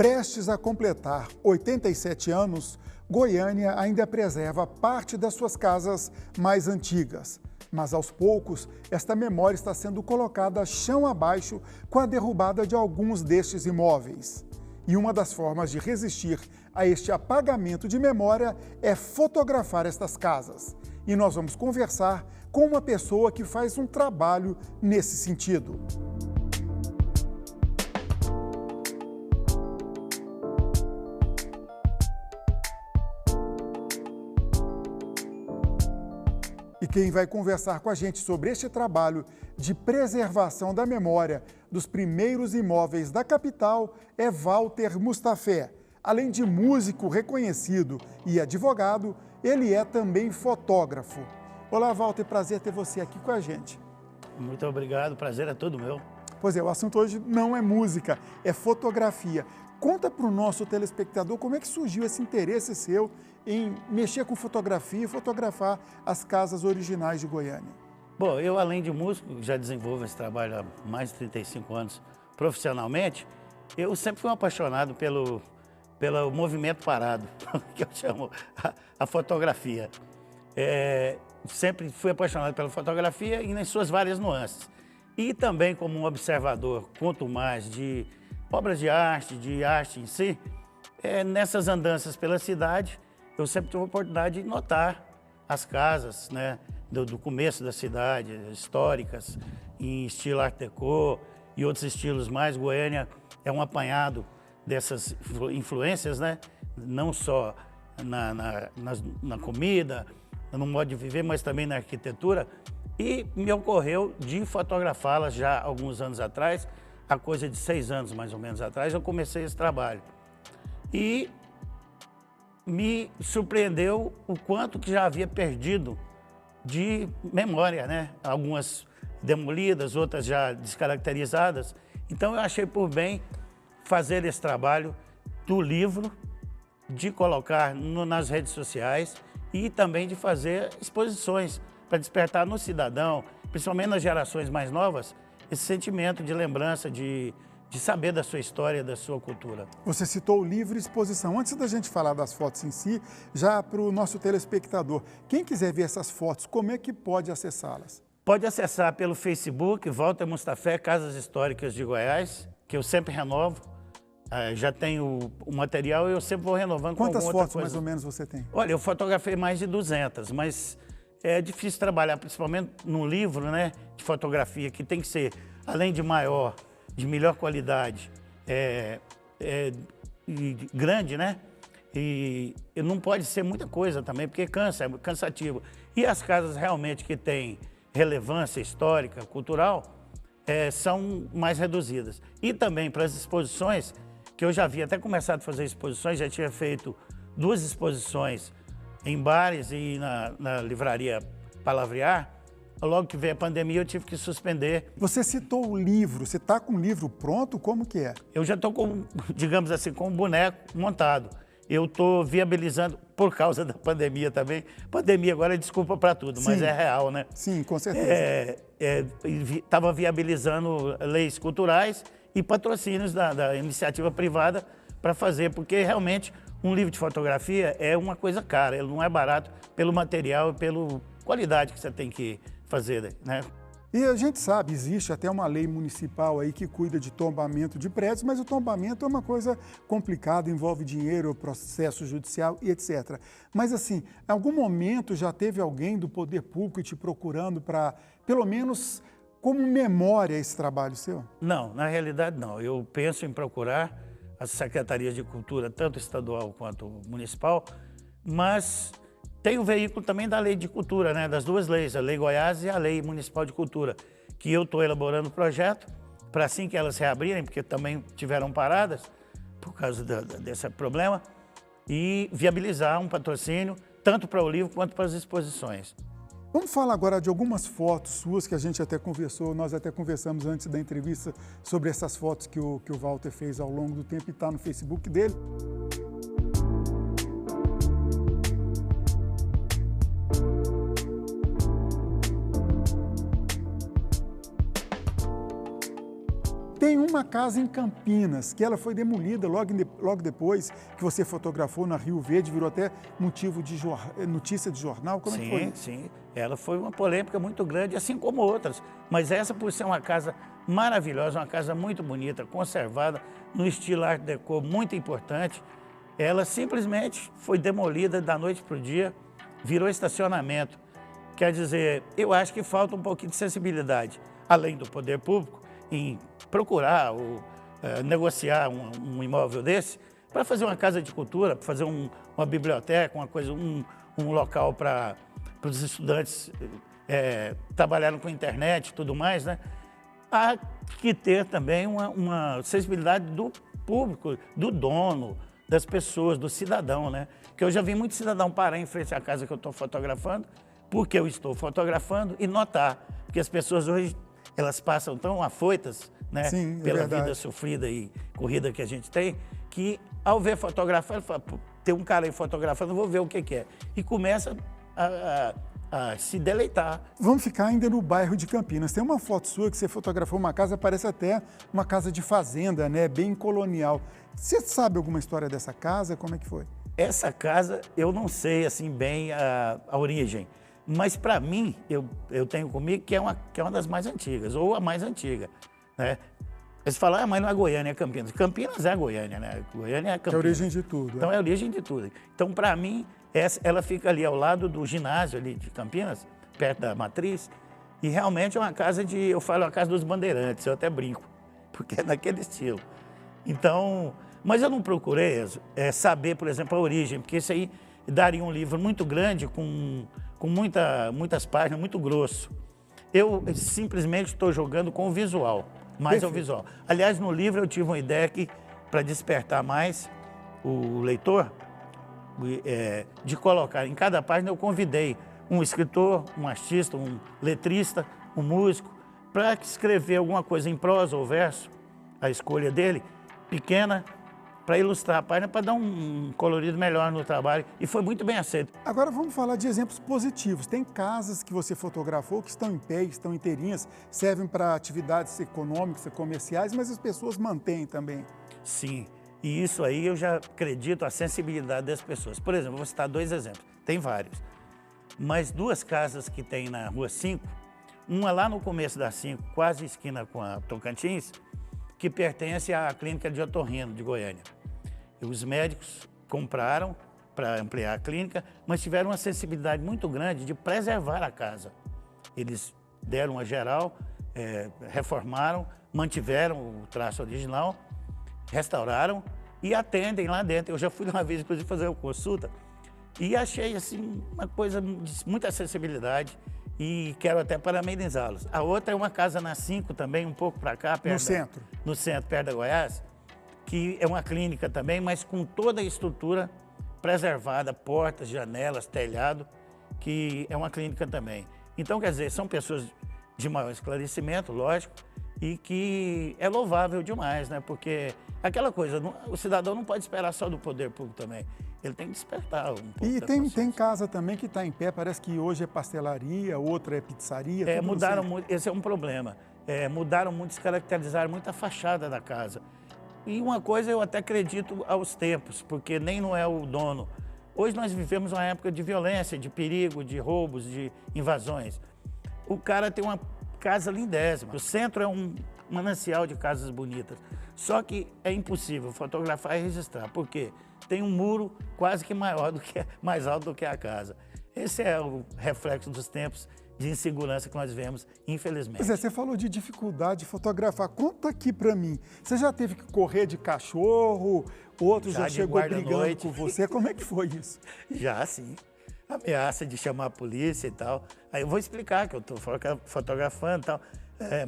Prestes a completar 87 anos, Goiânia ainda preserva parte das suas casas mais antigas. Mas, aos poucos, esta memória está sendo colocada chão abaixo com a derrubada de alguns destes imóveis. E uma das formas de resistir a este apagamento de memória é fotografar estas casas. E nós vamos conversar com uma pessoa que faz um trabalho nesse sentido. E quem vai conversar com a gente sobre este trabalho de preservação da memória dos primeiros imóveis da capital é Walter Mustafé. Além de músico reconhecido e advogado, ele é também fotógrafo. Olá, Walter, prazer ter você aqui com a gente. Muito obrigado, prazer é todo meu. Pois é, o assunto hoje não é música, é fotografia. Conta para o nosso telespectador como é que surgiu esse interesse seu em mexer com fotografia e fotografar as casas originais de Goiânia. Bom, eu além de músico, já desenvolvo esse trabalho há mais de 35 anos profissionalmente, eu sempre fui um apaixonado pelo movimento parado, que eu chamo a fotografia. Sempre fui apaixonado pela fotografia e nas suas várias nuances. E também como um observador, quanto mais de obras de arte em si, nessas andanças pela cidade, eu sempre tive a oportunidade de notar as casas, né, do começo da cidade, históricas, em estilo Art Deco e outros estilos mais. Goiânia é um apanhado dessas influências, né, não só na comida, no modo de viver, mas também na arquitetura. E me ocorreu de fotografá-las já há alguns anos atrás, há coisa de 6 anos mais ou menos atrás, eu comecei esse trabalho. E me surpreendeu o quanto que já havia perdido de memória, né? Algumas demolidas, outras já descaracterizadas. Então eu achei por bem fazer esse trabalho do livro, de colocar nas redes sociais e também de fazer exposições para despertar no cidadão, principalmente nas gerações mais novas, esse sentimento de lembrança, de saber da sua história, da sua cultura. Você citou o livro e exposição. Antes da gente falar das fotos em si, já para o nosso telespectador, quem quiser ver essas fotos, como é que pode acessá-las? Pode acessar pelo Facebook, Walter Mustafé, Casas Históricas de Goiás, que eu sempre renovo. Já tenho o material e eu sempre vou renovando com alguma outra coisa. Quantas fotos mais ou menos você tem? Olha, eu fotografei mais de 200, mas é difícil trabalhar, principalmente no livro, né, de fotografia, que tem que ser, além de maior, de melhor qualidade, e grande, né? E não pode ser muita coisa também, porque cansa, é cansativo. E as casas realmente que têm relevância histórica, cultural, são mais reduzidas. E também para as exposições, que eu já havia até começado a fazer exposições, já tinha feito 2 exposições em bares e na livraria Palavrear. Logo que veio a pandemia, eu tive que suspender. Você citou o livro, você está com o livro pronto? Como que é? Eu já estou com, digamos assim, com um boneco montado. Eu estou viabilizando, por causa da pandemia também. Pandemia agora é desculpa para tudo, Sim. mas é real, né? Sim, com certeza. Estava viabilizando leis culturais e patrocínios da iniciativa privada para fazer, porque realmente um livro de fotografia é uma coisa cara, ele não é barato pelo material e pela qualidade que você tem que fazer, né? E a gente sabe, existe até uma lei municipal aí que cuida de tombamento de prédios, mas o tombamento é uma coisa complicada, envolve dinheiro, processo judicial e etc. Mas assim, em algum momento já teve alguém do poder público te procurando para, pelo menos, como memória esse trabalho seu? Não, na realidade não. Eu penso em procurar as secretarias de cultura, tanto estadual quanto municipal, mas tem o veículo também da lei de cultura, né? Das 2 leis, a Lei Goiás e a Lei Municipal de Cultura, que eu estou elaborando o projeto para assim que elas reabrirem, porque também tiveram paradas por causa desse problema, e viabilizar um patrocínio tanto para o livro quanto para as exposições. Vamos falar agora de algumas fotos suas que a gente até conversou, nós até conversamos antes da entrevista sobre essas fotos que o Walter fez ao longo do tempo e está no Facebook dele. Tem uma casa em Campinas, que ela foi demolida logo depois que você fotografou na Rio Verde, virou até motivo de notícia de jornal. Como é que foi? Sim. Ela foi uma polêmica muito grande, assim como outras. Mas essa, por ser uma casa maravilhosa, uma casa muito bonita, conservada, no estilo Art Deco muito importante, ela simplesmente foi demolida da noite para o dia, virou estacionamento. Quer dizer, eu acho que falta um pouquinho de sensibilidade, além do poder público, em procurar ou negociar um imóvel desse para fazer uma casa de cultura, para fazer uma biblioteca, um local para os estudantes trabalharem com internet e tudo mais, né? Há que ter também uma sensibilidade do público, do dono, das pessoas, do cidadão, né? Que eu já vi muito cidadão parar em frente à casa que eu estou fotografando, porque eu estou fotografando, e notar, porque as pessoas hoje, elas passam tão afoitas, né? Sim, pela vida sofrida e corrida que a gente tem, que ao ver fotografar, ele fala, tem um cara aí fotografando, vou ver o que é. E começa a se deleitar. Vamos ficar ainda no bairro de Campinas. Tem uma foto sua que você fotografou uma casa, parece até uma casa de fazenda, né? Bem colonial. Você sabe alguma história dessa casa? Como é que foi? Essa casa, eu não sei assim bem a origem, mas para mim, eu tenho comigo que é uma das mais antigas, ou a mais antiga, né? Eles falam, mas não é Goiânia, é Campinas. Campinas é Goiânia, né? Goiânia é Campinas. É a origem de tudo. Então é a origem de tudo. Então, para mim, ela fica ali ao lado do ginásio ali de Campinas, perto da Matriz, e realmente é uma casa eu falo a casa dos bandeirantes, eu até brinco, porque é naquele estilo. Então, mas eu não procurei saber, por exemplo, a origem, porque isso aí daria um livro muito grande, com muitas páginas, muito grosso. Eu simplesmente estou jogando com o visual, mais ao visual. Aliás, no livro eu tive uma ideia que, para despertar mais o leitor, de colocar em cada página, eu convidei um escritor, um artista, um letrista, um músico, para escrever alguma coisa em prosa ou verso, a escolha dele, pequena, para ilustrar a página, para dar um colorido melhor no trabalho, e foi muito bem aceito. Agora vamos falar de exemplos positivos. Tem casas que você fotografou que estão em pé, estão inteirinhas, servem para atividades econômicas, comerciais, mas as pessoas mantêm também. Sim, e isso aí eu já acredito a sensibilidade das pessoas. Por exemplo, vou citar 2 exemplos, tem vários, mas 2 casas que tem na Rua 5, uma lá no começo da 5, quase esquina com a Tocantins, que pertence à clínica de otorrino de Goiânia. E os médicos compraram para ampliar a clínica, mas tiveram uma sensibilidade muito grande de preservar a casa. Eles deram uma geral, reformaram, mantiveram o traço original, restauraram e atendem lá dentro. Eu já fui uma vez, inclusive, fazer uma consulta e achei assim uma coisa de muita acessibilidade. E quero até parabenizá-los. A outra é uma casa na 5 também, um pouco para cá. No centro? No centro, perto da Goiás, que é uma clínica também, mas com toda a estrutura preservada, portas, janelas, telhado, que é uma clínica também. Então, quer dizer, são pessoas de maior esclarecimento, lógico, e que é louvável demais, né? Porque aquela coisa, o cidadão não pode esperar só do poder público também. Ele tem que despertar um pouco. E tem casa também que está em pé, parece que hoje é pastelaria, outra é pizzaria. Mudaram muito, esse é um problema. Mudaram muito, descaracterizaram muito a fachada da casa. E uma coisa eu até acredito aos tempos, porque nem não é o dono. Hoje nós vivemos uma época de violência, de perigo, de roubos, de invasões. O cara tem uma casa lindésima. O centro é um manancial de casas bonitas. Só que é impossível fotografar e registrar. Por quê? Tem um muro quase que mais alto do que a casa. Esse é o reflexo dos tempos de insegurança que nós vemos, infelizmente. Pois é, você falou de dificuldade de fotografar. Conta aqui para mim. Você já teve que correr de cachorro? Outro já chegou brigando com você? Como é que foi isso? Já, sim. Ameaça de chamar a polícia e tal. Aí eu vou explicar que eu estou fotografando e tal.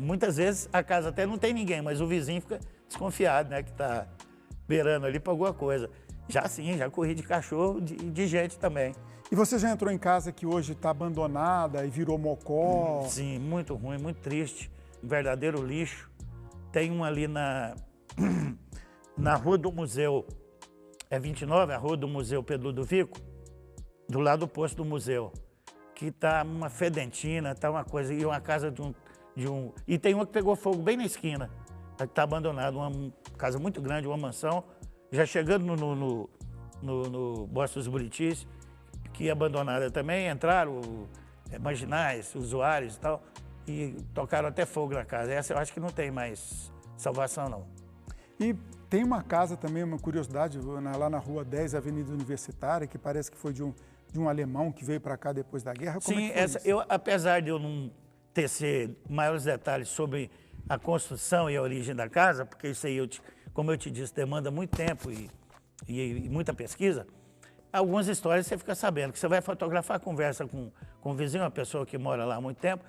Muitas vezes a casa até não tem ninguém, mas o vizinho fica desconfiado, né? Que está beirando ali para alguma coisa. Já sim, já corri de cachorro, de gente também. E você já entrou em casa que hoje está abandonada e virou mocó? Sim, muito ruim, muito triste. Um verdadeiro lixo. Tem um ali na Rua do Museu, 29, a Rua do Museu Pedro Ludovico, do lado do posto do museu, que está uma fedentina, está uma coisa, e uma casa de um... E tem uma que pegou fogo bem na esquina, está abandonada, uma casa muito grande, uma mansão, já chegando no Bosque dos Buritis, que é abandonada também, entraram marginais, usuários e tal, e tocaram até fogo na casa. Essa eu acho que não tem mais salvação, não. E tem uma casa também, uma curiosidade, lá na Rua 10, Avenida Universitária, que parece que foi de um alemão que veio para cá depois da guerra. Como Sim, é que foi isso? apesar de eu não tecer maiores detalhes sobre a construção e a origem da casa, porque isso aí, como eu te disse, demanda muito tempo e muita pesquisa, algumas histórias você fica sabendo, que você vai fotografar, conversa com o vizinho, uma pessoa que mora lá há muito tempo.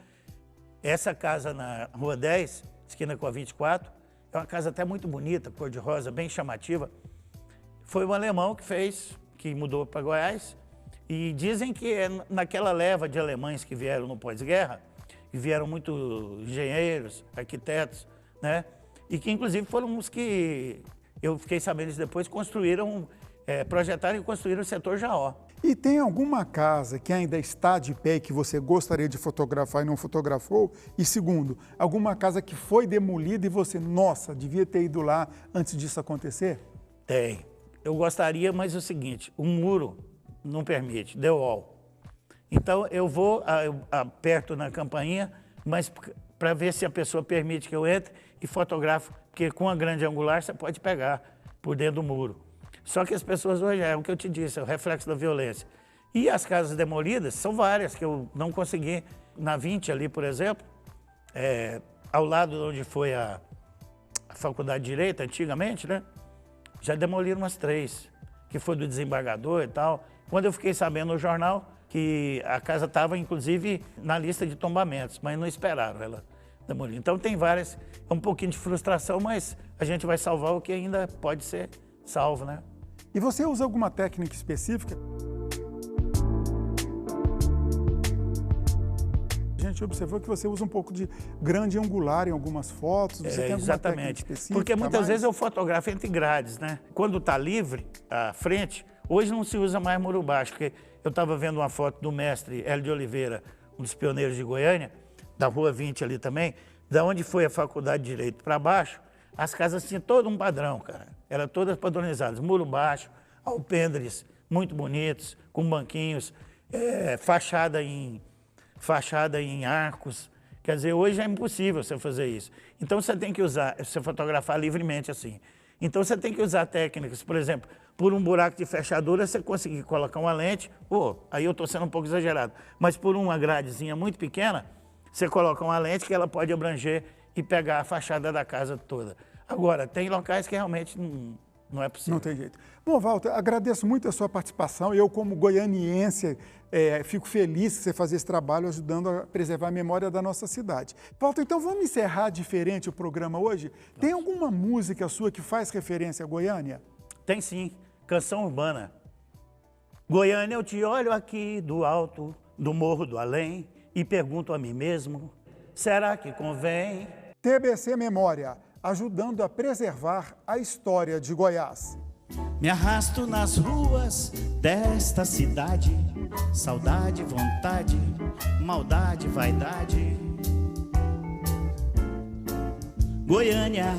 Essa casa na Rua 10, esquina com a 24, é uma casa até muito bonita, cor-de-rosa, bem chamativa. Foi um alemão que fez, que mudou para Goiás, e dizem que naquela leva de alemães que vieram no pós-guerra, e vieram muitos engenheiros, arquitetos, né? E que inclusive foram os que, eu fiquei sabendo isso depois, projetaram e construíram o setor Jaó. E tem alguma casa que ainda está de pé e que você gostaria de fotografar e não fotografou? E segundo, alguma casa que foi demolida e você, nossa, devia ter ido lá antes disso acontecer? Tem. Eu gostaria, mas é o seguinte, o muro não permite, the wall. Então eu vou, aperto na campainha, mas para ver se a pessoa permite que eu entre e fotografo, porque com a grande angular você pode pegar por dentro do muro. Só que as pessoas hoje, é o que eu te disse, é o reflexo da violência. E as casas demolidas, são várias que eu não consegui. Na 20 ali, por exemplo, ao lado de onde foi a Faculdade de Direito, antigamente, né? Já demoliram umas 3, que foi do desembargador e tal. Quando eu fiquei sabendo no jornal que a casa estava, inclusive, na lista de tombamentos, mas não esperaram ela demolir. Então tem várias, é um pouquinho de frustração, mas a gente vai salvar o que ainda pode ser salvo, né? E você usa alguma técnica específica? A gente observou que você usa um pouco de grande angular em algumas fotos. Você tem alguma técnica específica? Porque muitas vezes eu fotografo entre grades, né? Quando está livre a frente, hoje não se usa mais muro baixo, porque eu estava vendo uma foto do mestre Hélio de Oliveira, um dos pioneiros de Goiânia, da Rua 20 ali também, da onde foi a Faculdade de Direito para baixo, as casas tinham todo um padrão, cara. Eram todas padronizadas, muro baixo, alpendres muito bonitos, com banquinhos, fachada em arcos. Quer dizer, hoje é impossível você fazer isso. Então você tem que usar, você fotografar livremente assim. Então você tem que usar técnicas, por exemplo, por um buraco de fechadura você conseguir colocar uma lente, aí eu estou sendo um pouco exagerado, mas por uma gradezinha muito pequena, você coloca uma lente que ela pode abranger e pegar a fachada da casa toda. Agora, tem locais que realmente não é possível. Não tem jeito. Bom, Walter, agradeço muito a sua participação. Eu, como goianiense, fico feliz que você fazer esse trabalho ajudando a preservar a memória da nossa cidade. Walter, então vamos encerrar diferente o programa hoje? Tem alguma música sua que faz referência a Goiânia? Tem sim, canção urbana. Goiânia, eu te olho aqui do alto, do morro do além, e pergunto a mim mesmo, será que convém? TBC Memória, ajudando a preservar a história de Goiás. Me arrasto nas ruas desta cidade, saudade, vontade, maldade, vaidade. Goiânia,